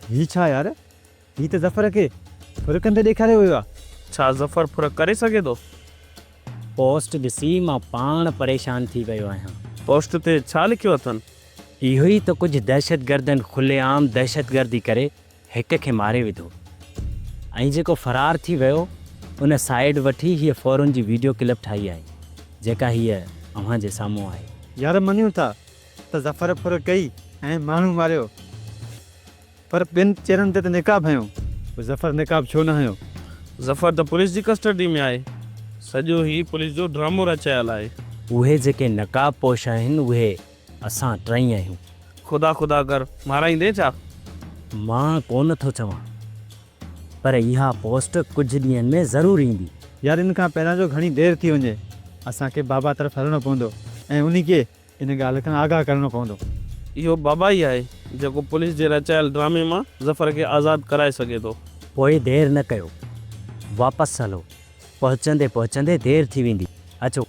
ही छा यार, ही तो ज़फ़र के फुरकनि ते ॾेखारियो वियो आहे। छा ज़फ़र फुरक करे सघे थो? पोस्ट ॾिसी मां पाण परेशान थी वियो आहियां। पोस्ट ते छा लिखियो अथनि? इहो ई त कुझु दहशतगर्दनि खुलेआम दहशतगर्दी करे हिक खे मारे विधो ऐं जेको फ़रार थी वियो उन साइड वठी हीअ फ़ौरन जी वीडियो क्लिप ठाही आहे जेका हीअ अव्हां जे साम्हूं आहे। यार मञूं था त ज़फ़र फुरक कई ऐं माण्हू मारियो, पर ॿिनि चेहरनि ते त निकाब हयो, ज़फ़र निकाब छो न हयो? ज़फ़र त पुलिस जी कस्टडी में आहे। सॼो ही पुलिस जो ड्रामो रचायल आहे। उहे जेके नक़ाब पोश आहिनि उहे असां टई आहियूं। ख़ुदा ख़ुदा कर माराईंदे छा? मां कोन थो चवां, पर इहा पोस्ट कुझु ॾींहंनि में ज़रूरु ईंदी। यार इन खां पहिरियां जो घणी देरि थी वञे, असांखे बाबा तरफ़ हलणो पवंदो ऐं उन खे इन ॻाल्हि खां आगाह करणो पवंदो। इहो बाबा ई आहे जेको पुलिस जे रचायल ड्रामे मां ज़फ़र खे आज़ादु कराए सघे थो। पोइ देरि न कयो, वापसि हलो, पहुचंदे पहुचंदे देरि थी वेंदी। अचो।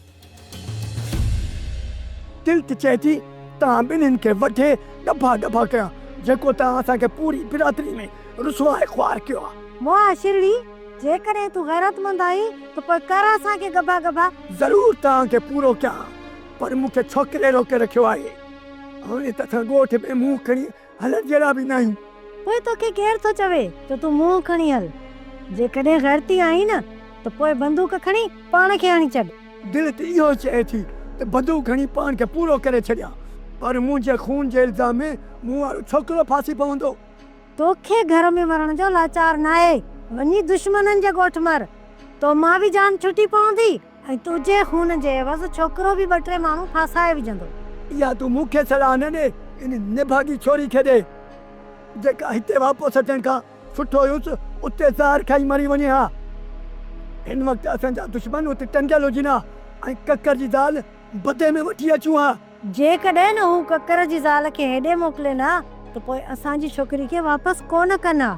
दिल त चए थी तव्हां ॿिन्हिनि खे वठे दफ़ा दफ़ा कयां, जेको तव्हां असांखे पूरी बिरादरी में रुसवाए ख्वार कयो आहे। वाह शिरडी, जेकॾहिं तूं गैरतमंद आहीं त पोइ कर असांखे गभा गभा। ज़रूरु तव्हांखे पूरो कयां, पर मूंखे छोकिरे रोके रखियो आहे। हाणे त असां ॻोठ में मुंहुं खणी हलण जहिड़ा बि न आहियूं। पोइ तोखे केरु थो चवे त तूं मुंहुं खणी हल? जेकॾहिं गैरती आहीं न त पोइ बंदूक खणी पाण खे हणी छॾ। दिलि त इहो चए थी त बंदूक खणी पाण खे पूरो करे छॾियां, पर मुंहिंजे खून जे इल्ज़ाम में मूं वारो छोकिरो फासी पवंदो। तोखे घर में मरण जो लाचार न आहे, वञी दुश्मननि जे ॻोठ मर, तो मां बि जान छुटी पवंदी ऐं तुंहिंजे खून जे एवज़ छोकिरो बि ॿ टे माण्हू फासाए विझंदो। या तूं मूंखे सलाह न ॾे, इन निभागी छोरी खे ॾे जेका हिते वापसि अचण खां सुठो हुयुसि उते ज़हर खाई मरी वञे हा। हिन वक़्तु असांजा दुश्मन उते टंगियल हुजनि हा ऐं ककर जी ज़ाल बदे में वठी अचूं हा। जेकॾहिं न हू ककर जी ज़ाल खे हेॾे मोकिले न त पोइ असांजी छोकिरी खे वापसि कोन कंदा।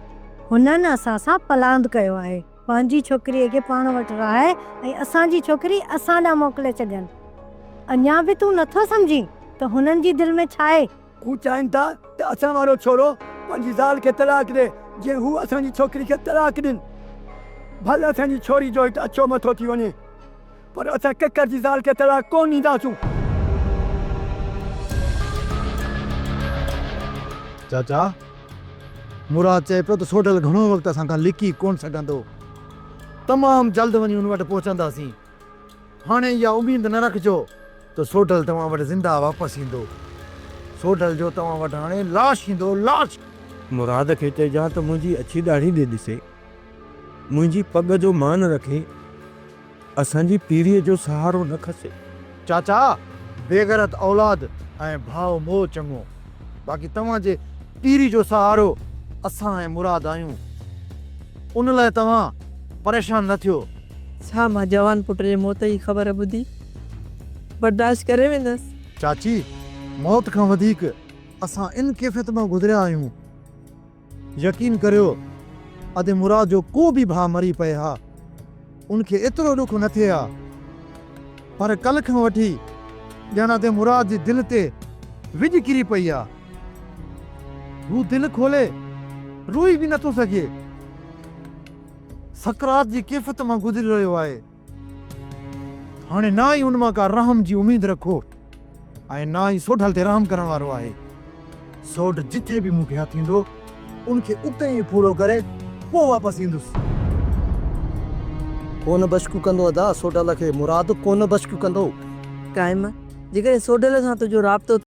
हुननि असां सां पलांद कयो आहे, पंहिंजी छोकिरीअ खे पाण वटि रहाए ऐं असांजी छोकिरी असां ॾांहुं मोकिले छॾनि। अञा बि तूं नथो सम्झी त हुननि जी दिलि में छा आहे? हू चाहिनि था त असां वारो छोरो पंहिंजी ज़ाल खे तलाक ॾे, जीअं हू असांजी छोकिरी खे तलाक ॾिन। भले असांजी छोरी जो हिते अछो मथो थी वञे, पर असां ककर जी ज़ाल खे तलाक कोन ॾींदासूं। चाचा, मुराद चए पियो त सोडल घणो वक़्तु असां खां लिकी कोन सघंदो, तमामु जल्द वञी उन वटि पहुचंदासीं। हाणे इहा उमेद न रखिजो त सोडल तव्हां वटि ज़िंदा वापसि ईंदो। सोडल जो तव्हां वटि हाणे लाश ईंदो, लाश। मुराद खे चइजां त मुंहिंजी अछी ॾाढ़ी ॾे ॾिसे, मुंहिंजी पग जो मान रखे, असांजी पीढ़ीअ जो सहारो न खसे। चाचा, बेगरत औलाद ऐं भाव मोह चङो, बाक़ी तव्हांजे पीढ़ी जो सहारो असां ऐं मुराद आहियूं। उन लाइ तव्हां परेशान न थियो। छा मां जवान पुट जे मौत जी ख़बर ॿुधी बर्दाश्त करे वेंदसि? चाची, मौत खां वधीक असां इन कैफ़ियत मां गुज़रिया आहियूं। यकीन करियो, अदे मुराद जो को बि भाउ मरी पए हा, उनखे एतिरो ॾुख न थिए हा, पर कल्ह खां वठी ॼण अदे मुराद जी दिलि ते विझ किरी पई आहे। हू दिलि खोले रोई बि नथो सघे, सकरात जी कैफ़ियत मां गुज़री रहियो आहे। हाणे ना ई उन मां का रहम जी उमेद रखो ऐं ना ई सोढल ते रहम करण वारो आहे। सोढ जिथे बि मूंखे हथ ईंदो उनखे उते ई पूरो करे पोइ वापसि ईंदुसि। कोन बशकू कंदो अदा, सोडल खे मुराद कोन बशकू कंदो। काइम, जेकॾहिं सोडल सां तुंहिंजो राब्तो